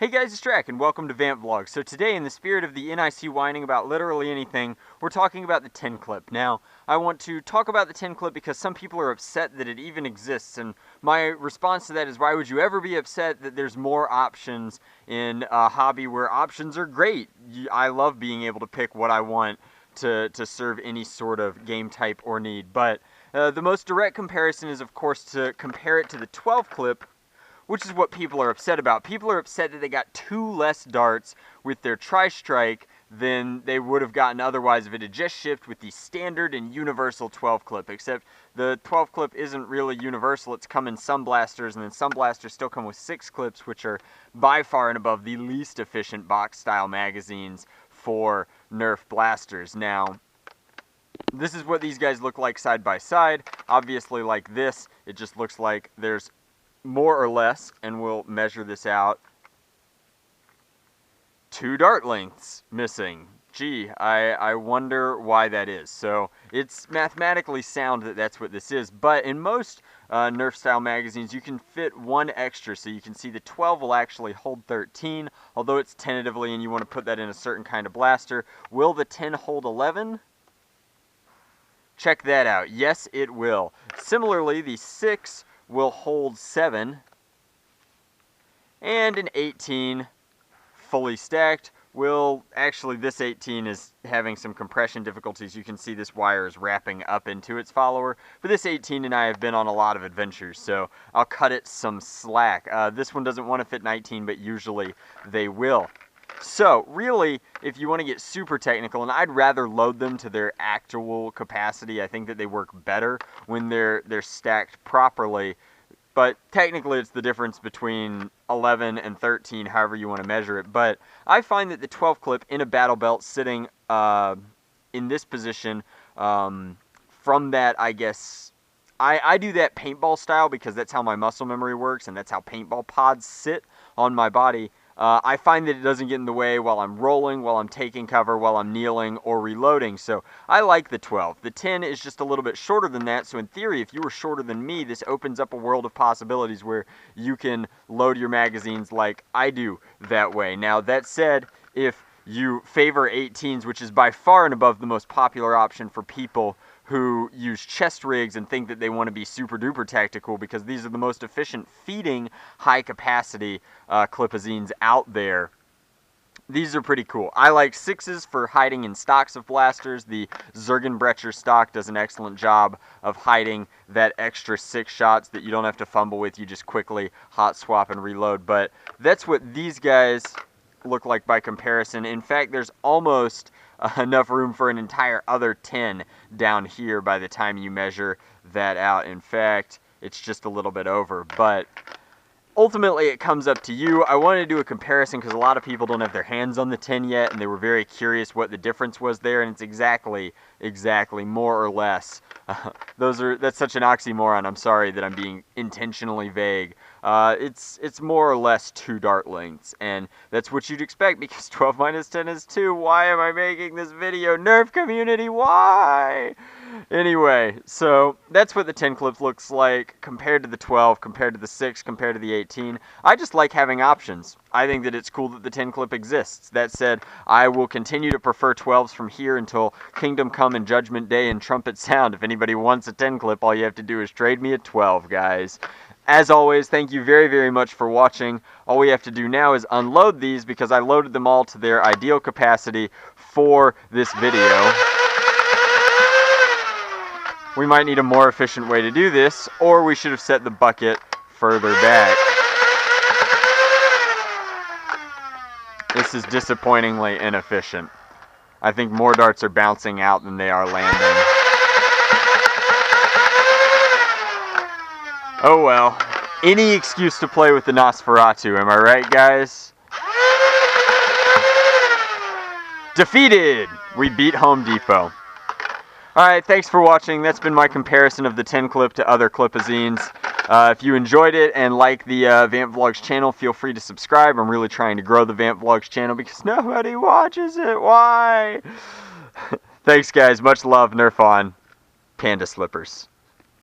Hey guys, it's Drac, and welcome to Vamp Vlogs. So today, in the spirit of the NIC whining about literally anything, we're talking about the 10 clip. Now, I want to talk about the 10 clip because some people are upset that it even exists, and my response to that is, why would you ever be upset that there's more options in a hobby where options are great? I love being able to pick what I want to serve any sort of game type or need, but the most direct comparison is, of course, to compare it to the 12 clip, which is what people are upset about. People are upset that they got 2 less darts with their tri-strike than they would have gotten otherwise if it had just shipped with the standard and universal 12 clip, except the 12 clip isn't really universal. It's come in some blasters, and then some blasters still come with 6 clips, which are by far and above the least efficient box style magazines for Nerf blasters. Now, this is what these guys look like side by side. Obviously, like this, it just looks like there's more or less, and we'll measure this out, 2 dart lengths missing. Gee, I wonder why that is. So it's mathematically sound that that's what this is, but in most Nerf style magazines you can fit 1 extra, so you can see the 12 will actually hold 13, although it's tentatively and you want to put that in a certain kind of blaster. Will the 10 hold 11? Check that out. Yes, it will. Similarly, the 6 will hold 7, and an 18 fully stacked will, actually this 18 is having some compression difficulties. You can see this wire is wrapping up into its follower, but this 18 and I have been on a lot of adventures, so I'll cut it some slack. This one doesn't want to fit 19, but usually they will. So, really, if you want to get super technical, and I'd rather load them to their actual capacity, I think that they work better when they're stacked properly, but technically it's the difference between 11 and 13, however you want to measure it. But I find that the 12 clip in a battle belt sitting in this position, from that, I guess, I do that paintball style because that's how my muscle memory works, and that's how paintball pods sit on my body. I find that it doesn't get in the way while I'm rolling, while I'm taking cover, while I'm kneeling, or reloading, so I like the 12. The 10 is just a little bit shorter than that, so in theory, if you were shorter than me, this opens up a world of possibilities where you can load your magazines like I do that way. Now, that said, if you favor 18s, which is by far and above the most popular option for people who use chest rigs and think that they want to be super duper tactical, because these are the most efficient feeding high capacity clipazines out there. These are pretty cool. I like 6s for hiding in stocks of blasters. The Zergenbrecher stock does an excellent job of hiding that extra 6 shots that you don't have to fumble with. You just quickly hot swap and reload. But that's what these guys look like by comparison. In fact, there's almost enough room for an entire other 10 down here by the time you measure that out. In fact, it's just a little bit over, but ultimately it comes up to you. I wanted to do a comparison because a lot of people don't have their hands on the 10 yet, and they were very curious what the difference was there, and it's exactly more or less. That's such an oxymoron. I'm sorry that I'm being intentionally vague. It's more or less 2 dart lengths, and that's what you'd expect because 12 minus 10 is 2. Why am I making this video? Nerf community, why? Anyway, so that's what the 10 clip looks like compared to the 12, compared to the 6, compared to the 18. I just like having options. I think that it's cool that the 10 clip exists. That said, I will continue to prefer 12s from here until Kingdom Come and Judgment Day and Trumpet Sound. If anybody wants a 10 clip, all you have to do is trade me a 12, guys. As always, thank you very, very much for watching. All we have to do now is unload these because I loaded them all to their ideal capacity for this video. We might need a more efficient way to do this, or we should have set the bucket further back. This is disappointingly inefficient. I think more darts are bouncing out than they are landing. Oh well, any excuse to play with the Nosferatu, am I right, guys? Defeated! We beat Home Depot. Alright, thanks for watching. That's been my comparison of the 10 clip to other clipazines. If you enjoyed it and like the Vamp Vlogs channel, feel free to subscribe. I'm really trying to grow the Vamp Vlogs channel because nobody watches it. Why? Thanks, guys. Much love. Nerf on. Panda slippers.